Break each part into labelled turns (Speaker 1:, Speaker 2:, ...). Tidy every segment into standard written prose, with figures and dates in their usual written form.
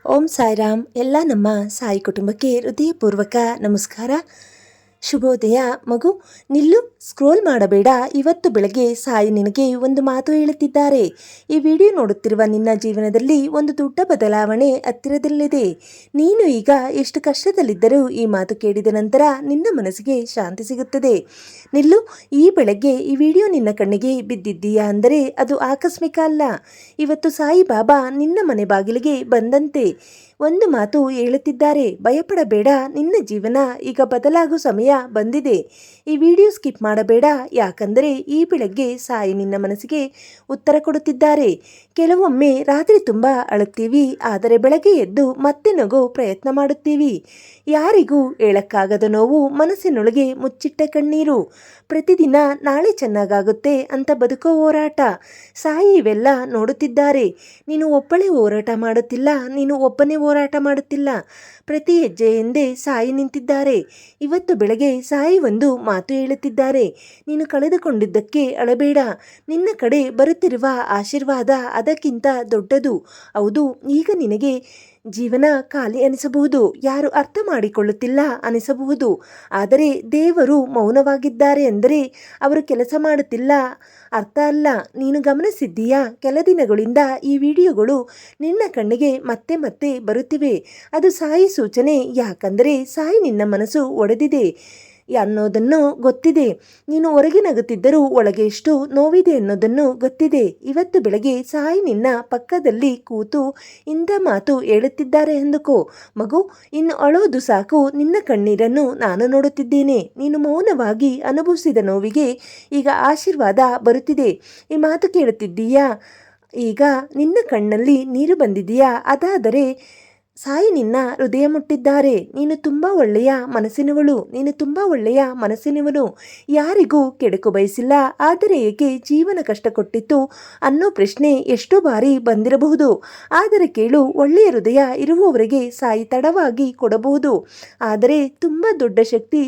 Speaker 1: ಓಂ ಸಾಯಿರಾಮ್. ಎಲ್ಲ ನಮ್ಮ ಸಾಯಿ ಕುಟುಂಬಕ್ಕೆ ಹೃದಯಪೂರ್ವಕ ನಮಸ್ಕಾರ, ಶುಭೋದಯ. ಮಗು ನಿಲ್ಲು, ಸ್ಕ್ರೋಲ್ ಮಾಡಬೇಡ. ಇವತ್ತು ಬೆಳಗ್ಗೆ ಸಾಯಿ ನಿನಗೆ ಒಂದು ಮಾತು ಹೇಳುತ್ತಿದ್ದಾರೆ. ಈ ವಿಡಿಯೋ ನೋಡುತ್ತಿರುವ ನಿನ್ನ ಜೀವನದಲ್ಲಿ ಒಂದು ದೊಡ್ಡ ಬದಲಾವಣೆ ಹತ್ತಿರದಲ್ಲಿದೆ. ನೀನು ಈಗ ಎಷ್ಟು ಕಷ್ಟದಲ್ಲಿದ್ದರೂ ಈ ಮಾತು ಕೇಳಿದ ನಂತರ ನಿನ್ನ ಮನಸ್ಸಿಗೆ ಶಾಂತಿ ಸಿಗುತ್ತದೆ. ನಿಲ್ಲು, ಈ ಬೆಳಗ್ಗೆ ಈ ವಿಡಿಯೋ ನಿನ್ನ ಕಣ್ಣಿಗೆ ಬಿದ್ದಿದ್ದೀಯಾ ಅಂದರೆ ಅದು ಆಕಸ್ಮಿಕ ಅಲ್ಲ. ಇವತ್ತು ಸಾಯಿ ಬಾಬಾ ನಿನ್ನ ಮನೆ ಬಾಗಿಲಿಗೆ ಬಂದಂತೆ ಒಂದು ಮಾತು ಹೇಳುತ್ತಿದ್ದಾರೆ. ಭಯಪಡಬೇಡ, ನಿನ್ನ ಜೀವನ ಈಗ ಬದಲಾಗೋ ಸಮಯ ಬಂದಿದೆ. ಈ ವಿಡಿಯೋ ಸ್ಕಿಪ್ ಮಾಡಬೇಡ, ಯಾಕಂದರೆ ಈ ಬೆಳಗ್ಗೆ ಸಾಯಿ ನಿನ್ನ ಮನಸ್ಸಿಗೆ ಉತ್ತರ ಕೊಡುತ್ತಿದ್ದಾರೆ. ಕೆಲವೊಮ್ಮೆ ರಾತ್ರಿ ತುಂಬ ಅಳುತ್ತೀವಿ, ಆದರೆ ಬೆಳಗ್ಗೆ ಎದ್ದು ಮತ್ತೆ ನಗೋ ಪ್ರಯತ್ನ ಮಾಡುತ್ತೀವಿ. ಯಾರಿಗೂ ಹೇಳಕ್ಕಾಗದ ನೋವು, ಮನಸ್ಸಿನೊಳಗೆ ಮುಚ್ಚಿಟ್ಟ ಕಣ್ಣೀರು. ಪ್ರತಿದಿನ ನಾಳೆ ಚೆನ್ನಾಗಾಗುತ್ತೆ ಅಂತ ಬದುಕೋ ಹೋರಾಟ. ಸಾಯಿ ಇವೆಲ್ಲ ನೋಡುತ್ತಿದ್ದಾರೆ. ನೀನು ಒಬ್ಬಳೇ ಹೋರಾಟ ಮಾಡುತ್ತಿಲ್ಲ, ನೀನು ಒಬ್ಬನೇ ಹೋರಾಟ ಮಾಡುತ್ತಿಲ್ಲ. ಪ್ರತಿ ಹೆಜ್ಜೆ ಹಿಂದೆ ಸಾಯಿ ನಿಂತಿದ್ದಾರೆ. ಇವತ್ತು ಬೆಳಗ್ಗೆ ಸಾಯಿ ಒಂದು ಮಾತು ಹೇಳುತ್ತಿದ್ದಾರೆ. ನೀನು ಕಳೆದುಕೊಂಡಿದ್ದಕ್ಕೆ ಅಳಬೇಡ. ನಿನ್ನ ಕಡೆ ಬರುತ್ತಿರುವ ಆಶೀರ್ವಾದ ಅದಕ್ಕಿಂತ ದೊಡ್ಡದು. ಹೌದು, ಈಗ ನಿನಗೆ ಜೀವನ ಖಾಲಿ ಅನಿಸಬಹುದು, ಯಾರು ಅರ್ಥ ಮಾಡಿಕೊಳ್ಳುತ್ತಿಲ್ಲ ಅನಿಸಬಹುದು. ಆದರೆ ದೇವರು ಮೌನವಾಗಿದ್ದಾರೆ ಎಂದರೆ ಅವರು ಕೆಲಸ ಮಾಡುತ್ತಿಲ್ಲ ಅರ್ಥ ಅಲ್ಲ. ನೀನು ಗಮನಿಸಿದ್ದೀಯಾ, ಕೆಲ ದಿನಗಳಿಂದ ಈ ವಿಡಿಯೋಗಳು ನಿನ್ನ ಕಣ್ಣಿಗೆ ಮತ್ತೆ ಮತ್ತೆ ಬರುತ್ತಿವೆ. ಅದು ಸಾಯಿ ಸೂಚನೆ. ಯಾಕಂದರೆ ಸಾಯಿ ನಿನ್ನ ಮನಸ್ಸು ಒಡೆದಿದೆ ಅನ್ನೋದನ್ನು ಗೊತ್ತಿದೆ. ನೀನು ಹೊರಗೆ ನಗುತ್ತಿದ್ದರೂ ಒಳಗೆ ಎಷ್ಟು ನೋವಿದೆ ಅನ್ನೋದನ್ನು ಗೊತ್ತಿದೆ. ಇವತ್ತು ಬೆಳಗ್ಗೆ ಸಾಯಿ ನಿನ್ನ ಪಕ್ಕದಲ್ಲಿ ಕೂತು ಇಂಥ ಮಾತು ಹೇಳುತ್ತಿದ್ದಾರೆ ಎಂದುಕೋ. ಮಗು, ಇನ್ನು ಅಳೋದು ಸಾಕು, ನಿನ್ನ ಕಣ್ಣೀರನ್ನು ನಾನು ನೋಡುತ್ತಿದ್ದೇನೆ. ನೀನು ಮೌನವಾಗಿ ಅನುಭವಿಸಿದ ನೋವಿಗೆ ಈಗ ಆಶೀರ್ವಾದ ಬರುತ್ತಿದೆ. ಈ ಮಾತು ಕೇಳುತ್ತಿದ್ದೀಯಾ? ಈಗ ನಿನ್ನ ಕಣ್ಣಲ್ಲಿ ನೀರು ಬಂದಿದೆಯಾ? ಅದಾದರೆ ಸಾಯಿ ನಿನ್ನ ಹೃದಯ ಮುಟ್ಟಿದ್ದಾರೆ. ನೀನು ತುಂಬ ಒಳ್ಳೆಯ ಮನಸ್ಸಿನವಳು, ನೀನು ತುಂಬ ಒಳ್ಳೆಯ ಮನಸ್ಸಿನವನು. ಯಾರಿಗೂ ಕೆಡುಕು ಬಯಸಿಲ್ಲ. ಆದರೆ ಏಕೆ ಜೀವನ ಕಷ್ಟ ಕೊಟ್ಟಿತ್ತು ಅನ್ನೋ ಪ್ರಶ್ನೆ ಎಷ್ಟೋ ಬಾರಿ ಬಂದಿರಬಹುದು. ಆದರೆ ಕೇಳು, ಒಳ್ಳೆಯ ಹೃದಯ ಇರುವವರೆಗೆ ಸಾಯಿ ತಡವಾಗಿ ಕೊಡಬಹುದು, ಆದರೆ ತುಂಬ ದೊಡ್ಡ ಶಕ್ತಿ,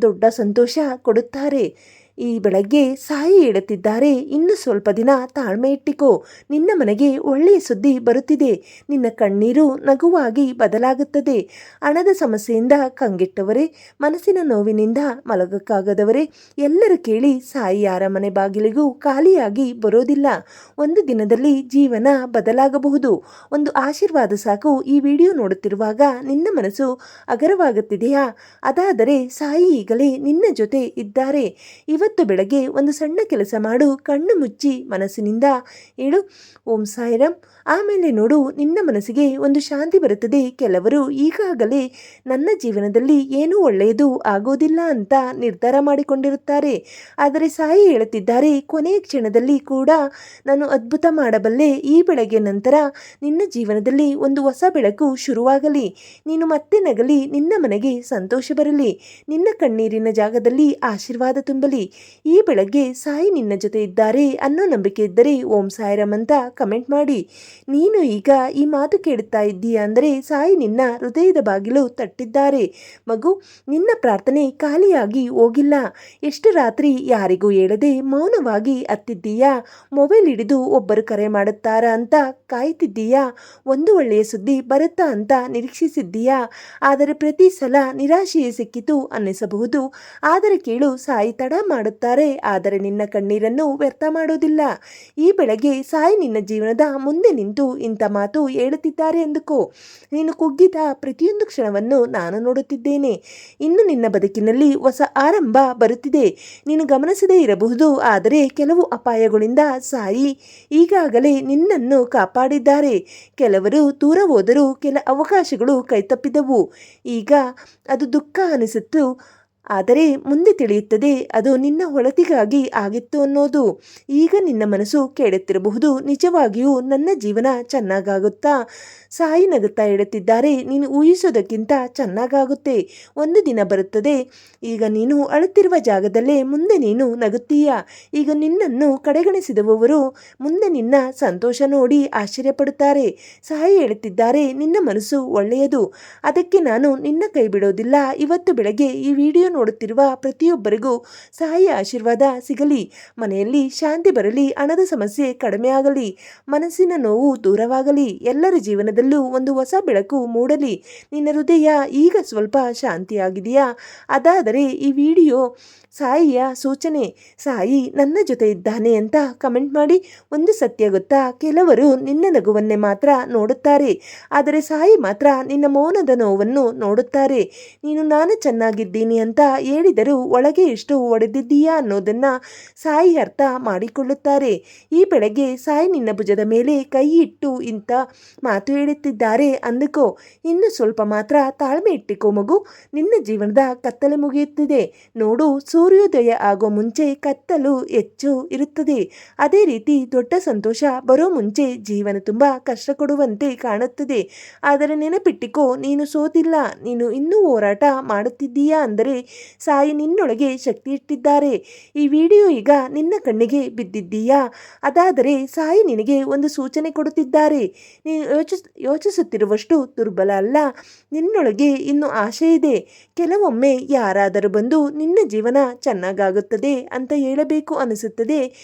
Speaker 1: ದೊಡ್ಡ ಸಂತೋಷ ಕೊಡುತ್ತಾರೆ. ಈ ಬೆಳಗ್ಗೆ ಸಾಯಿ ಹೇಳುತ್ತಿದ್ದಾರೆ, ಇನ್ನು ಸ್ವಲ್ಪ ದಿನ ತಾಳ್ಮೆ ಇಟ್ಟಿಕೋ. ನಿನ್ನ ಮನೆಗೆ ಒಳ್ಳೆಯ ಸುದ್ದಿ ಬರುತ್ತಿದೆ. ನಿನ್ನ ಕಣ್ಣೀರು ನಗುವಾಗಿ ಬದಲಾಗುತ್ತದೆ. ಹಣದ ಸಮಸ್ಯೆಯಿಂದ ಕಂಗೆಟ್ಟವರೇ, ಮನಸ್ಸಿನ ನೋವಿನಿಂದ ಮಲಗಕ್ಕಾಗದವರೇ, ಎಲ್ಲರೂ ಕೇಳಿ, ಸಾಯಿ ಯಾರ ಮನೆ ಬಾಗಿಲಿಗೂ ಖಾಲಿಯಾಗಿ ಬರೋದಿಲ್ಲ. ಒಂದು ದಿನದಲ್ಲಿ ಜೀವನ ಬದಲಾಗಬಹುದು. ಒಂದು ಆಶೀರ್ವಾದ ಸಾಕು. ಈ ವಿಡಿಯೋ ನೋಡುತ್ತಿರುವಾಗ ನಿನ್ನ ಮನಸ್ಸು ಅಗರವಾಗುತ್ತಿದೆಯಾ? ಅದಾದರೆ ಸಾಯಿ ಈಗಲೇ ನಿನ್ನ ಜೊತೆ ಇದ್ದಾರೆ. ಇವತ್ತು ಬೆಳಗ್ಗೆ ಒಂದು ಸಣ್ಣ ಕೆಲಸ ಮಾಡು. ಕಣ್ಣು ಮುಚ್ಚಿ ಮನಸ್ಸಿನಿಂದ ಹೇಳು ಓಂ ಸಾಯಿರಾಮ್. ಆಮೇಲೆ ನೋಡು, ನಿನ್ನ ಮನಸ್ಸಿಗೆ ಒಂದು ಶಾಂತಿ ಬರುತ್ತದೆ. ಕೆಲವರು ಈಗಾಗಲೇ ನನ್ನ ಜೀವನದಲ್ಲಿ ಏನೂ ಒಳ್ಳೆಯದು ಆಗೋದಿಲ್ಲ ಅಂತ ನಿರ್ಧಾರ ಮಾಡಿಕೊಂಡಿರುತ್ತಾರೆ. ಆದರೆ ಸಾಯಿ ಹೇಳುತ್ತಿದ್ದಾರೆ, ಕೊನೆಯ ಕ್ಷಣದಲ್ಲಿ ಕೂಡ ನಾನು ಅದ್ಭುತ ಮಾಡಬಲ್ಲೆ. ಈ ಬೆಳಗ್ಗೆ ನಂತರ ನಿನ್ನ ಜೀವನದಲ್ಲಿ ಒಂದು ಹೊಸ ಬೆಳಕು ಶುರುವಾಗಲಿ. ನೀನು ಮತ್ತೆ ನಗಲಿ. ನಿನ್ನ ಮನೆಗೆ ಸಂತೋಷ ಬರಲಿ. ನಿನ್ನ ಕಣ್ಣೀರಿನ ಜಾಗದಲ್ಲಿ ಆಶೀರ್ವಾದ ತುಂಬಲಿ. ಈ ಬೆಳಗ್ಗೆ ಸಾಯಿ ನಿನ್ನ ಜೊತೆ ಇದ್ದಾರೆ ಅನ್ನೋ ನಂಬಿಕೆ ಇದ್ದರೆ ಓಂ ಸಾಯಿರಾಮ್ ಅಂತ ಕಮೆಂಟ್ ಮಾಡಿ. ನೀನು ಈಗ ಈ ಮಾತು ಕೇಳುತ್ತಾ ಇದ್ದೀಯಾ ಅಂದರೆ ಸಾಯಿ ನಿನ್ನ ಹೃದಯದ ಬಾಗಿಲು ತಟ್ಟಿದ್ದಾರೆ. ಮಗು, ನಿನ್ನ ಪ್ರಾರ್ಥನೆ ಖಾಲಿಯಾಗಿ ಹೋಗಿಲ್ಲ. ಎಷ್ಟು ರಾತ್ರಿ ಯಾರಿಗೂ ಹೇಳದೆ ಮೌನವಾಗಿ ಹತ್ತಿದ್ದೀಯಾ? ಮೊಬೈಲ್ ಹಿಡಿದು ಒಬ್ಬರು ಕರೆ ಮಾಡುತ್ತಾರಾ ಅಂತ ಕಾಯ್ತಿದ್ದೀಯಾ? ಒಂದು ಒಳ್ಳೆಯ ಸುದ್ದಿ ಬರುತ್ತಾ ಅಂತ ನಿರೀಕ್ಷಿಸಿದ್ದೀಯಾ? ಆದರೆ ಪ್ರತಿ ಸಲ ನಿರಾಶೆಯೇ ಸಿಕ್ಕಿತು ಅನ್ನಿಸಬಹುದು. ಆದರೆ ಕೇಳು, ಸಾಯಿ ತಡ ಮಾಡುತ್ತಾರೆ, ಆದರೆ ನಿನ್ನ ಕಣ್ಣೀರನ್ನು ವ್ಯರ್ಥ ಮಾಡೋದಿಲ್ಲ. ಈ ಬೆಳಗ್ಗೆ ಸಾಯಿ ನಿನ್ನ ಜೀವನದ ಮುಂದೆ ನಿಂತು ಇಂಥ ಮಾತು ಹೇಳುತ್ತಿದ್ದಾರೆ ಎಂದುಕೋ. ನೀನು ಕುಗ್ಗಿದ ಪ್ರತಿಯೊಂದು ಕ್ಷಣವನ್ನು ನಾನು ನೋಡುತ್ತಿದ್ದೇನೆ. ಇನ್ನು ನಿನ್ನ ಬದುಕಿನಲ್ಲಿ ಹೊಸ ಆರಂಭ ಬರುತ್ತಿದೆ. ನೀನು ಗಮನಿಸದೇ ಇರಬಹುದು, ಆದರೆ ಕೆಲವು ಅಪಾಯಗಳಿಂದ ಸಾಯಿ ಈಗಾಗಲೇ ನಿನ್ನನ್ನು ಕಾಪಾಡಿದ್ದಾರೆ. ಕೆಲವರು ದೂರ ಹೋದರೂ ಕೆಲ ಅವಕಾಶಗಳು ಕೈತಪ್ಪಿದವು. ಈಗ ಅದು ದುಃಖ ಅನಿಸಿತ್ತು, ಆದರೆ ಮುಂದೆ ತಿಳಿಯುತ್ತದೆ ಅದು ನಿನ್ನ ಒಳಿತಿಗಾಗಿ ಆಗಿತ್ತು ಅನ್ನೋದು. ಈಗ ನಿನ್ನ ಮನಸ್ಸು ಕೇಳುತ್ತಿರಬಹುದು, ನಿಜವಾಗಿಯೂ ನನ್ನ ಜೀವನ ಚೆನ್ನಾಗಾಗುತ್ತಾ? ಸಾಯಿ ನಗುತ್ತಾ ಹೇಳುತ್ತಿದ್ದಾರೆ, ನೀನು ಊಹಿಸೋದಕ್ಕಿಂತ ಚೆನ್ನಾಗಾಗುತ್ತೆ. ಒಂದು ದಿನ ಬರುತ್ತದೆ, ಈಗ ನೀನು ಅಳುತ್ತಿರುವ ಜಾಗದಲ್ಲೇ ಮುಂದೆ ನೀನು ನಗುತ್ತೀಯ. ಈಗ ನಿನ್ನನ್ನು ಕಡೆಗಣಿಸಿದವರು ಮುಂದೆ ನಿನ್ನ ಸಂತೋಷ ನೋಡಿ ಆಶ್ಚರ್ಯಪಡುತ್ತಾರೆ. ಸಾಯಿ ಹೇಳುತ್ತಿದ್ದಾರೆ, ನಿನ್ನ ಮನಸ್ಸು ಒಳ್ಳೆಯದು, ಅದಕ್ಕೆ ನಾನು ನಿನ್ನ ಕೈ ಬಿಡೋದಿಲ್ಲ. ಇವತ್ತು ಬೆಳಗ್ಗೆ ಈ ವಿಡಿಯೋ ನೋಡುತ್ತಿರುವ ಪ್ರತಿಯೊಬ್ಬರಿಗೂ ಸಾಯಿ ಆಶೀರ್ವಾದ ಸಿಗಲಿ. ಮನೆಯಲ್ಲಿ ಶಾಂತಿ ಬರಲಿ. ಹಣದ ಸಮಸ್ಯೆ ಕಡಿಮೆ ಆಗಲಿ. ಮನಸ್ಸಿನ ನೋವು ದೂರವಾಗಲಿ. ಎಲ್ಲರ ಜೀವನದಲ್ಲಿ ಜೀವನದಲ್ಲೂ ಒಂದು ಹೊಸ ಬೆಳಕು ಮೂಡಲಿ. ನಿನ್ನ ಹೃದಯ ಈಗ ಸ್ವಲ್ಪ ಶಾಂತಿಯಾಗಿದೆಯಾ? ಅದಾದರೆ ಈ ವಿಡಿಯೋ ಸಾಯಿಯ ಸೂಚನೆ. ಸಾಯಿ ನನ್ನ ಜೊತೆ ಇದ್ದಾನೆ ಅಂತ ಕಮೆಂಟ್ ಮಾಡಿ. ಒಂದು ಸತ್ಯ ಗೊತ್ತಾ, ಕೆಲವರು ನಿನ್ನ ನಗುವನ್ನೇ ಮಾತ್ರ ನೋಡುತ್ತಾರೆ, ಆದರೆ ಸಾಯಿ ಮಾತ್ರ ನಿನ್ನ ಮೌನದ ನೋವನ್ನು ನೋಡುತ್ತಾರೆ. ನೀನು ನಾನು ಚೆನ್ನಾಗಿದ್ದೀನಿ ಅಂತ ಹೇಳಿದರೂ ಒಳಗೆ ಎಷ್ಟು ಒಡೆದಿದ್ದೀಯಾ ಅನ್ನೋದನ್ನ ಸಾಯಿ ಅರ್ಥ ಮಾಡಿಕೊಳ್ಳುತ್ತಾರೆ. ಈ ಬೆಳಗ್ಗೆ ಸಾಯಿ ನಿನ್ನ ಭುಜದ ಮೇಲೆ ಕೈ ಇಟ್ಟು ಇಂಥ ಮಾತು ಹೇಳುತ್ತಿದ್ದಾರೆ ಅಂದುಕೋ. ಇನ್ನು ಸ್ವಲ್ಪ ಮಾತ್ರ ತಾಳ್ಮೆ ಇಟ್ಟಿಕೋ ಮಗು. ನಿನ್ನ ಜೀವನದ ಕತ್ತಲೆ ಮುಗಿಯುತ್ತಿದೆ ನೋಡು. ಸೂರ್ಯೋದಯ ಆಗೋ ಮುಂಚೆ ಕತ್ತಲು ಹೆಚ್ಚು ಇರುತ್ತದೆ. ಅದೇ ರೀತಿ ದೊಡ್ಡ ಸಂತೋಷ ಬರೋ ಮುಂಚೆ ಜೀವನ ತುಂಬ ಕಷ್ಟ ಕೊಡುವಂತೆ ಕಾಣುತ್ತದೆ. ಆದರೆ ನೆನಪಿಟ್ಟಿಕೋ, ನೀನು ಸೋತಿಲ್ಲ. ನೀನು ಇನ್ನೂ ಹೋರಾಟ ಮಾಡುತ್ತಿದ್ದೀಯಾ ಅಂದರೆ ಸಾಯಿ ನಿನ್ನೊಳಗೆ ಶಕ್ತಿ ಇಟ್ಟಿದ್ದಾರೆ. ಈ ವಿಡಿಯೋ ಈಗ ನಿನ್ನ ಕಣ್ಣಿಗೆ ಬಿದ್ದಿದ್ದೀಯಾ? ಅದಾದರೆ ಸಾಯಿ ನಿನಗೆ ಒಂದು ಸೂಚನೆ ಕೊಡುತ್ತಿದ್ದಾರೆ. ನೀನು ಯೋಚಿಸುತ್ತಿರುವಷ್ಟು ದುರ್ಬಲ ಅಲ್ಲ. ನಿನ್ನೊಳಗೆ ಇನ್ನು ಆಶೆ ಇದೆ. ಕೆಲವೊಮ್ಮೆ ಯಾರಾದರೂ ಬಂದು ನಿನ್ನ ಜೀವನ ಚೆನ್ನಾಗಾಗುತ್ತದೆ ಅಂತ ಹೇಳಬೇಕು ಅನಿಸುತ್ತದೆ.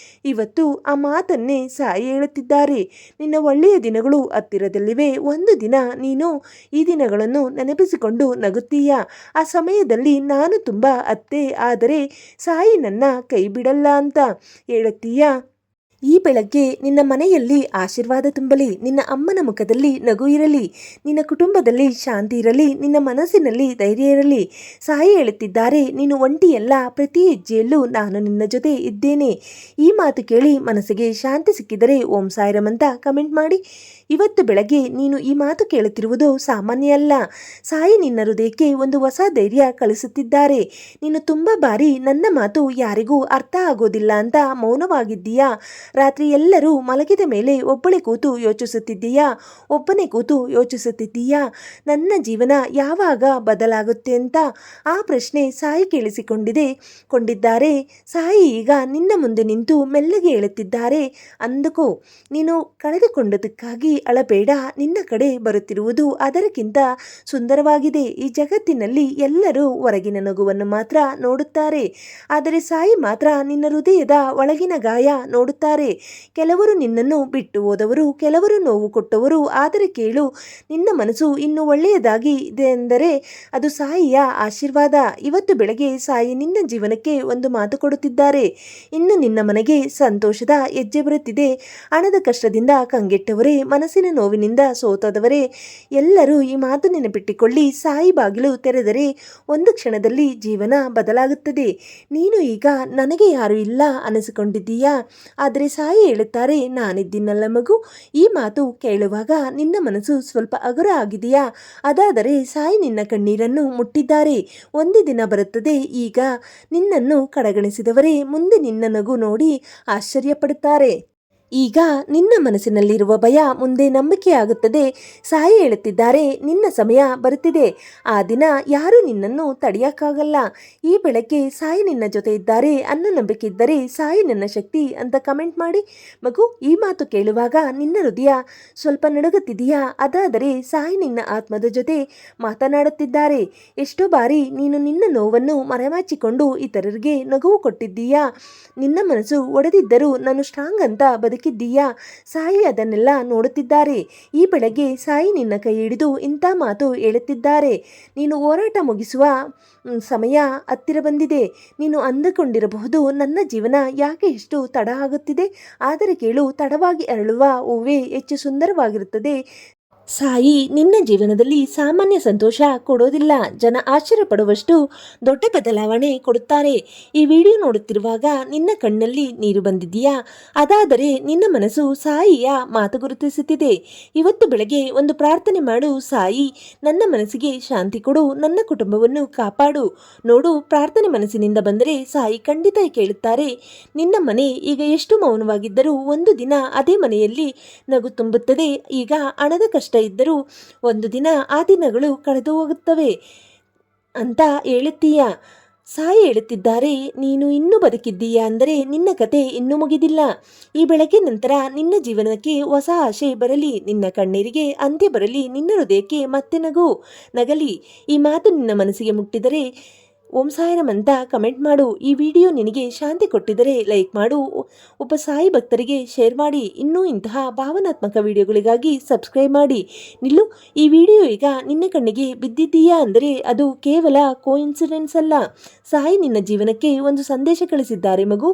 Speaker 1: ಇವತ್ತು ಆ ಮಾತನ್ನೇ ಸಾಯಿ ಹೇಳುತ್ತಿದ್ದಾರೆ. ನಿನ್ನ ಒಳ್ಳೆಯ ದಿನಗಳು ಹತ್ತಿರದಲ್ಲಿವೆ. ಒಂದು ದಿನ ನೀನು ಈ ದಿನಗಳನ್ನು ನೆನಪಿಸಿಕೊಂಡು ನಗುತ್ತೀಯ. ಆ ಸಮಯದಲ್ಲಿ ನಾನು ತುಂಬ ಅತ್ತೆ, ಆದರೆ ಸಾಯಿ ನನ್ನ ಕೈ ಬಿಡಲ್ಲ ಅಂತ ಹೇಳುತ್ತೀಯ. ಈ ಬೆಳಗ್ಗೆ ನಿನ್ನ ಮನೆಯಲ್ಲಿ ಆಶೀರ್ವಾದ ತುಂಬಲಿ. ನಿನ್ನ ಅಮ್ಮನ ಮುಖದಲ್ಲಿ ನಗು ಇರಲಿ. ನಿನ್ನ ಕುಟುಂಬದಲ್ಲಿ ಶಾಂತಿ ಇರಲಿ. ನಿನ್ನ ಮನಸ್ಸಿನಲ್ಲಿ ಧೈರ್ಯ ಇರಲಿ. ಸಾಯಿ ಹೇಳುತ್ತಿದ್ದಾರೆ, ನೀನು ಒಂಟಿಯಲ್ಲ. ಪ್ರತಿ ಹೆಜ್ಜೆಯಲ್ಲೂ ನಾನು ನಿನ್ನ ಜೊತೆ ಇದ್ದೇನೆ. ಈ ಮಾತು ಕೇಳಿ ಮನಸ್ಸಿಗೆ ಶಾಂತಿ ಸಿಕ್ಕಿದರೆ ಓಂ ಸಾಯಿರಾಮ್ ಅಂತ ಕಮೆಂಟ್ ಮಾಡಿ. ಇವತ್ತು ಬೆಳಗ್ಗೆ ನೀನು ಈ ಮಾತು ಕೇಳುತ್ತಿರುವುದು ಸಾಮಾನ್ಯ ಅಲ್ಲ. ಸಾಯಿ ನಿನ್ನ ಹೃದಯಕ್ಕೆ ಒಂದು ಹೊಸ ಧೈರ್ಯ ಕಳಿಸುತ್ತಿದ್ದಾರೆ. ನೀನು ತುಂಬ ಬಾರಿ ನನ್ನ ಮಾತು ಯಾರಿಗೂ ಅರ್ಥ ಆಗೋದಿಲ್ಲ ಅಂತ ಮೌನವಾಗಿದ್ದೀಯಾ? ರಾತ್ರಿ ಎಲ್ಲರೂ ಮಲಗಿದ ಮೇಲೆ ಒಬ್ಬಳೇ ಕೂತು ಯೋಚಿಸುತ್ತಿದ್ದೀಯಾ? ಒಬ್ಬನೇ ಕೂತು ಯೋಚಿಸುತ್ತಿದ್ದೀಯಾ ನನ್ನ ಜೀವನ ಯಾವಾಗ ಬದಲಾಗುತ್ತೆ ಅಂತ? ಆ ಪ್ರಶ್ನೆ ಸಾಯಿ ಕೊಂಡಿದ್ದಾರೆ. ಸಾಯಿ ಈಗ ನಿನ್ನ ಮುಂದೆ ನಿಂತು ಮೆಲ್ಲಗೆ ಹೇಳುತ್ತಿದ್ದಾರೆ, ಅಂದುಕೋ. ನೀನು ಕಳೆದುಕೊಂಡದಕ್ಕಾಗಿ ಅಳಬೇಡ. ನಿನ್ನ ಕಡೆ ಬರುತ್ತಿರುವುದು ಅದಕ್ಕಿಂತ ಸುಂದರವಾಗಿದೆ. ಈ ಜಗತ್ತಿನಲ್ಲಿ ಎಲ್ಲರೂ ಹೊರಗಿನ ನಗುವನ್ನು ಮಾತ್ರ ನೋಡುತ್ತಾರೆ, ಆದರೆ ಸಾಯಿ ಮಾತ್ರ ನಿನ್ನ ಹೃದಯದ ಒಳಗಿನ ಗಾಯ ನೋಡುತ್ತಾರೆ. ಕೆಲವರು ನಿನ್ನನ್ನು ಬಿಟ್ಟು ಹೋದವರು, ಕೆಲವರು ನೋವು ಕೊಟ್ಟವರು. ಆದರೆ ಕೇಳು, ನಿನ್ನ ಮನಸ್ಸು ಇನ್ನು ಒಳ್ಳೆಯದಾಗಿ ಇದೆ ಎಂದರೆ ಅದು ಸಾಯಿಯ ಆಶೀರ್ವಾದ. ಇವತ್ತು ಬೆಳಗ್ಗೆ ಸಾಯಿ ನಿನ್ನ ಜೀವನಕ್ಕೆ ಒಂದು ಮಾತು ಕೊಡುತ್ತಿದ್ದಾರೆ. ಇನ್ನು ನಿನ್ನ ಮನೆಗೆ ಸಂತೋಷದ ಹೆಜ್ಜೆ ಬರುತ್ತಿದೆ. ಹಣದ ಕಷ್ಟದಿಂದ ಕಂಗೆಟ್ಟವರೇ, ಮನಸ್ಸಿನ ನೋವಿನಿಂದ ಸೋತದವರೇ, ಎಲ್ಲರೂ ಈ ಮಾತು ನೆನಪಿಟ್ಟಿಕೊಳ್ಳಿ. ಸಾಯಿ ಬಾಗಿಲು ತೆರೆದರೆ ಒಂದು ಕ್ಷಣದಲ್ಲಿ ಜೀವನ ಬದಲಾಗುತ್ತದೆ. ನೀನು ಈಗ ನನಗೆ ಯಾರು ಇಲ್ಲ ಅನಿಸಿಕೊಂಡಿದ್ದೀಯಾ? ಆದರೆ ಸಾಯಿ ಹೇಳುತ್ತಾರೆ, ನಾನಿದ್ದೀನಲ್ಲ ಮಗು. ಈ ಮಾತು ಕೇಳುವಾಗ ನಿನ್ನ ಮನಸ್ಸು ಸ್ವಲ್ಪ ಹಗುರ ಆಗಿದೆಯಾ? ಅದಾದರೆ ಸಾಯಿ ನಿನ್ನ ಕಣ್ಣೀರನ್ನು ಮುಟ್ಟಿದ್ದಾರೆ. ಒಂದು ದಿನ ಬರುತ್ತದೆ, ಈಗ ನಿನ್ನನ್ನು ಕಡೆಗಣಿಸಿದವರೇ ಮುಂದೆ ನಿನ್ನ ನಗು ನೋಡಿ ಆಶ್ಚರ್ಯಪಡುತ್ತಾರೆ. ಈಗ ನಿನ್ನ ಮನಸ್ಸಿನಲ್ಲಿರುವ ಭಯ ಮುಂದೆ ನಂಬಿಕೆಯಾಗುತ್ತದೆ. ಸಾಯಿ ಹೇಳುತ್ತಿದ್ದಾರೆ, ನಿನ್ನ ಸಮಯ ಬರುತ್ತಿದೆ. ಆ ದಿನ ಯಾರೂ ನಿನ್ನನ್ನು ತಡೆಯಕ್ಕಾಗಲ್ಲ. ಈ ಬೆಳಗ್ಗೆ ಸಾಯಿ ನಿನ್ನ ಜೊತೆ ಇದ್ದಾರೆ ಅನ್ನೋ ನಂಬಿಕೆ ಇದ್ದರೆ ಸಾಯಿ ನನ್ನ ಶಕ್ತಿ ಅಂತ ಕಮೆಂಟ್ ಮಾಡಿ. ಮಗು, ಈ ಮಾತು ಕೇಳುವಾಗ ನಿನ್ನ ಹೃದಯ ಸ್ವಲ್ಪ ನಡುಗುತ್ತಿದೆಯಾ? ಅದಾದರೆ ಸಾಯಿ ನಿನ್ನ ಆತ್ಮದ ಜೊತೆ ಮಾತನಾಡುತ್ತಿದ್ದಾರೆ. ಎಷ್ಟೋ ಬಾರಿ ನೀನು ನಿನ್ನ ನೋವನ್ನು ಮರೆಮಾಚಿಕೊಂಡು ಇತರರಿಗೆ ನಗುವು ಕೊಟ್ಟಿದ್ದೀಯಾ? ನಿನ್ನ ಮನಸ್ಸು ಒಡೆದಿದ್ದರೂ ನಾನು ಸ್ಟ್ರಾಂಗ್ ಅಂತ ಬದುಕಿದ್ದೀಯಾ? ಸಾಯಿ ಅದನ್ನೆಲ್ಲ ನೋಡುತ್ತಿದ್ದಾರೆ. ಈ ಬೆಳಗ್ಗೆ ಸಾಯಿ ನಿನ್ನ ಕೈ ಹಿಡಿದು ಇಂಥ ಮಾತು ಹೇಳುತ್ತಿದ್ದಾರೆ. ನೀನು ಹೋರಾಟ ಮುಗಿಸುವ ಸಮಯ ಹತ್ತಿರ ಬಂದಿದೆ. ನೀನು ಅಂದುಕೊಂಡಿರಬಹುದು, ನನ್ನ ಜೀವನ ಯಾಕೆ ಇಷ್ಟು ತಡ ಆಗುತ್ತಿದೆ? ಆದರೆ ಕೇಳು, ತಡವಾಗಿ ಅರಳುವ ಹೂವೇ ಹೆಚ್ಚು ಸುಂದರವಾಗಿರುತ್ತದೆ. ಸಾಯಿ ನಿನ್ನ ಜೀವನದಲ್ಲಿ ಸಾಮಾನ್ಯ ಸಂತೋಷ ಕೊಡೋದಿಲ್ಲ, ಜನ ಆಶ್ಚರ್ಯ ಪಡುವಷ್ಟು ದೊಡ್ಡ ಬದಲಾವಣೆ ಕೊಡುತ್ತಾರೆ. ಈ ವಿಡಿಯೋ ನೋಡುತ್ತಿರುವಾಗ ನಿನ್ನ ಕಣ್ಣಲ್ಲಿ ನೀರು ಬಂದಿದೆಯಾ? ಅದಾದರೆ ನಿನ್ನ ಮನಸ್ಸು ಸಾಯಿಯ ಮಾತು ಗುರುತಿಸುತ್ತಿದೆ. ಇವತ್ತು ಬೆಳಗ್ಗೆ ಒಂದು ಪ್ರಾರ್ಥನೆ ಮಾಡು. ಸಾಯಿ, ನನ್ನ ಮನಸ್ಸಿಗೆ ಶಾಂತಿ ಕೊಡು, ನನ್ನ ಕುಟುಂಬವನ್ನು ಕಾಪಾಡು. ನೋಡು, ಪ್ರಾರ್ಥನೆ ಮನಸ್ಸಿನಿಂದ ಬಂದರೆ ಸಾಯಿ ಖಂಡಿತ ಕೇಳುತ್ತಾರೆ. ನಿನ್ನ ಮನೆ ಈಗ ಎಷ್ಟು ಮೌನವಾಗಿದ್ದರೂ ಒಂದು ದಿನ ಅದೇ ಮನೆಯಲ್ಲಿ ನಗು ತುಂಬುತ್ತದೆ. ಈಗ ಹಣದ ಕಷ್ಟ ಇದ್ದರೂ ಒಂದು ದಿನ ಆ ದಿನಗಳು ಕಳೆದು ಹೋಗುತ್ತವೆ ಅಂತ ಹೇಳುತ್ತೀಯ. ಸಾಯಿ ಹೇಳುತ್ತಿದ್ದಾರೆ, ನೀನು ಇನ್ನೂ ಬದುಕಿದ್ದೀಯಾ ಅಂದರೆ ನಿನ್ನ ಕತೆ ಇನ್ನೂ ಮುಗಿದಿಲ್ಲ. ಈ ಬೆಳಗ್ಗೆ ನಂತರ ನಿನ್ನ ಜೀವನಕ್ಕೆ ಹೊಸ ಆಶೆ ಬರಲಿ, ನಿನ್ನ ಕಣ್ಣೀರಿಗೆ ಅಂತ್ಯ ಬರಲಿ, ನಿನ್ನ ಹೃದಯಕ್ಕೆ ಮತ್ತೆ ನಗಲಿ. ಈ ಮಾತು ನಿನ್ನ ಮನಸ್ಸಿಗೆ ಮುಟ್ಟಿದರೆ ಓಂ ಸಾಯಿರಾಮ್ ಅಂತ ಕಮೆಂಟ್ ಮಾಡು. ಈ ವಿಡಿಯೋ ನಿನಗೆ ಶಾಂತಿ ಕೊಟ್ಟಿದ್ದರೆ ಲೈಕ್ ಮಾಡು. ಒಬ್ಬ ಸಾಯಿ ಭಕ್ತರಿಗೆ ಶೇರ್ ಮಾಡಿ. ಇನ್ನೂ ಇಂತಹ ಭಾವನಾತ್ಮಕ ವಿಡಿಯೋಗಳಿಗಾಗಿ ಸಬ್ಸ್ಕ್ರೈಬ್ ಮಾಡಿ. ನಿಲ್ಲು, ಈ ವಿಡಿಯೋ ಈಗ ನಿನ್ನ ಕಣ್ಣಿಗೆ ಬಿದ್ದಿದ್ದೀಯಾ ಅಂದರೆ ಅದು ಕೇವಲ ಕೋಇನ್ಸಿಡೆನ್ಸ್ ಅಲ್ಲ. ಸಾಯಿ ನಿನ್ನ ಜೀವನಕ್ಕೆ ಒಂದು ಸಂದೇಶ ಕಳಿಸಿದ್ದಾರೆ ಮಗು.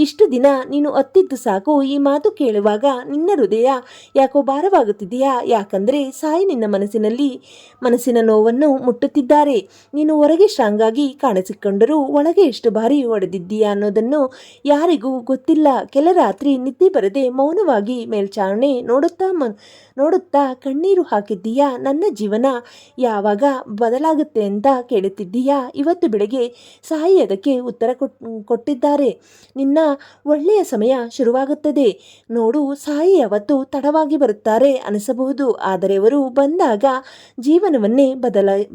Speaker 1: ಇಷ್ಟು ದಿನ ನೀನು ಅತ್ತಿದ್ದು ಸಾಕು. ಈ ಮಾತು ಕೇಳುವಾಗ ನಿನ್ನ ಹೃದಯ ಯಾಕೋ ಭಾರವಾಗುತ್ತಿದೆಯಾ? ಯಾಕಂದರೆ ಸಾಯಿ ನಿನ್ನ ಮನಸ್ಸಿನ ನೋವನ್ನು ಮುಟ್ಟುತ್ತಿದ್ದಾರೆ. ನೀನು ಹೊರಗೆ ಸ್ಟ್ರಾಂಗ್ ಆಗಿ ಕಾಣಿಸಿಕೊಂಡರೂ ಒಳಗೆ ಎಷ್ಟು ಬಾರಿ ಹೊಡೆದಿದ್ದೀಯಾ ಅನ್ನೋದನ್ನು ಯಾರಿಗೂ ಗೊತ್ತಿಲ್ಲ. ಕೆಲ ರಾತ್ರಿ ನಿದ್ದೆ ಬರದೆ ಮೌನವಾಗಿ ಮೇಲ್ಚಾವಣೆ ನೋಡುತ್ತಾ ಕಣ್ಣೀರು ಹಾಕಿದ್ದೀಯಾ? ನನ್ನ ಜೀವನ ಯಾವಾಗ ಬದಲಾಗುತ್ತೆ ಅಂತ ಕೇಳುತ್ತಿದ್ದೀಯಾ? ಇವತ್ತು ಬೆಳಗ್ಗೆ ಸಾಯಿ ಅದಕ್ಕೆ ಉತ್ತರ ಕೊಟ್ಟಿದ್ದಾರೆ. ನಿನ್ನ ಒಳ್ಳೆಯ ಸಮಯ ಶುರುವಾಗುತ್ತದೆ ನೋಡು. ಸಾಯಿ ಯಾವತ್ತು ತಡವಾಗಿ ಬರುತ್ತಾರೆ ಅನಿಸಬಹುದು, ಆದರೆ ಅವರು ಬಂದಾಗ ಜೀವನವನ್ನೇ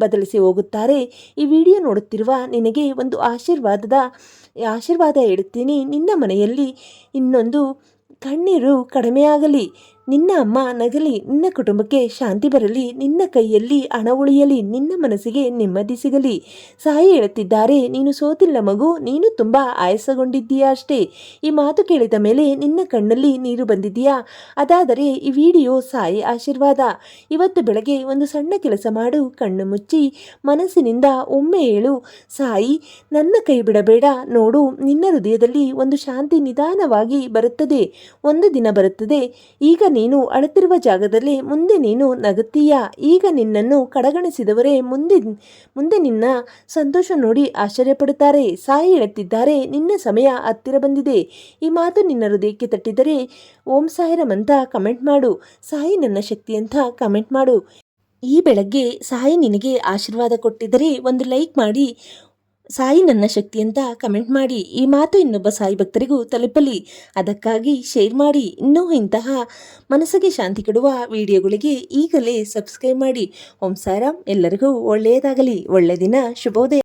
Speaker 1: ಬದಲಿಸಿ ಹೋಗುತ್ತಾರೆ. ಈ ವಿಡಿಯೋ ನೋಡುತ್ತಿರುವ ನಿನಗೆ ಒಂದು ಆಶೀರ್ವಾದ ಹೇಳುತ್ತೀನಿ. ನಿನ್ನ ಮನೆಯಲ್ಲಿ ಇನ್ನೊಂದು ಕಣ್ಣೀರು ಕಡಿಮೆಯಾಗಲಿ, ನಿನ್ನ ಅಮ್ಮ ನಗಲಿ, ನಿನ್ನ ಕುಟುಂಬಕ್ಕೆ ಶಾಂತಿ ಬರಲಿ, ನಿನ್ನ ಕೈಯಲ್ಲಿ ಹಣ ಉಳಿಯಲಿ, ನಿನ್ನ ಮನಸ್ಸಿಗೆ ನೆಮ್ಮದಿ ಸಿಗಲಿ. ಸಾಯಿ ಹೇಳುತ್ತಿದ್ದಾರೆ, ನೀನು ಸೋತಿಲ್ಲ ಮಗು, ನೀನು ತುಂಬ ಆಯಾಸಗೊಂಡಿದ್ದೀಯಾ ಅಷ್ಟೇ. ಈ ಮಾತು ಕೇಳಿದ ಮೇಲೆ ನಿನ್ನ ಕಣ್ಣಲ್ಲಿ ನೀರು ಬಂದಿದೆಯಾ? ಅದಾದರೆ ಈ ವಿಡಿಯೋ ಸಾಯಿ ಆಶೀರ್ವಾದ. ಇವತ್ತು ಬೆಳಗ್ಗೆ ಒಂದು ಸಣ್ಣ ಕೆಲಸ ಮಾಡು. ಕಣ್ಣು ಮುಚ್ಚಿ ಮನಸ್ಸಿನಿಂದ ಒಮ್ಮೆ ಹೇಳು, ಸಾಯಿ ನನ್ನ ಕೈ ಬಿಡಬೇಡ. ನೋಡು, ನಿನ್ನ ಹೃದಯದಲ್ಲಿ ಒಂದು ಶಾಂತಿ ನಿಧಾನವಾಗಿ ಬರುತ್ತದೆ. ಒಂದು ದಿನ ಬರುತ್ತದೆ, ಈಗ ನೀನು ಅಳುತ್ತಿರುವ ಜಾಗದಲ್ಲಿ ಮುಂದೆ ನೀನು ನಗುತ್ತೀಯಾ? ಈಗ ನಿನ್ನನ್ನು ಕಡೆಗಣಿಸಿದವರೇ ಮುಂದೆ ನಿನ್ನ ಸಂತೋಷ ನೋಡಿ ಆಶ್ಚರ್ಯಪಡುತ್ತಾರೆ. ಸಾಯಿ ಹೇಳುತ್ತಿದ್ದಾರೆ, ನಿನ್ನ ಸಮಯ ಹತ್ತಿರ ಬಂದಿದೆ. ಈ ಮಾತು ನಿನ್ನ ಹೃದಯಕ್ಕೆ ತಟ್ಟಿದರೆ ಓಂ ಸಾಯಿರಾಮ್ ಅಂತ ಕಮೆಂಟ್ ಮಾಡು. ಸಾಯಿ ನನ್ನ ಶಕ್ತಿ ಅಂತ ಕಮೆಂಟ್ ಮಾಡು. ಈ ಬೆಳಗ್ಗೆ ಸಾಯಿ ನಿನಗೆ ಆಶೀರ್ವಾದ ಕೊಟ್ಟಿದ್ದರೆ ಒಂದು ಲೈಕ್ ಮಾಡಿ. ಸಾಯಿ ನನ್ನ ಶಕ್ತಿ ಅಂತ ಕಮೆಂಟ್ ಮಾಡಿ. ಈ ಮಾತು ಇನ್ನೊಬ್ಬ ಸಾಯಿ ಭಕ್ತರಿಗೂ ತಲುಪಲಿ, ಅದಕ್ಕಾಗಿ ಶೇರ್ ಮಾಡಿ. ಇನ್ನೂ ಇಂತಹ ಮನಸ್ಸಿಗೆ ಶಾಂತಿ ಕೊಡುವ ವಿಡಿಯೋಗಳಿಗೆ ಈಗಲೇ ಸಬ್ಸ್ಕ್ರೈಬ್ ಮಾಡಿ. ಓಂ ಸಾಯಿರಾಮ್. ಎಲ್ಲರಿಗೂ ಒಳ್ಳೆಯದಾಗಲಿ. ಒಳ್ಳೆಯ ದಿನ. ಶುಭೋದಯ.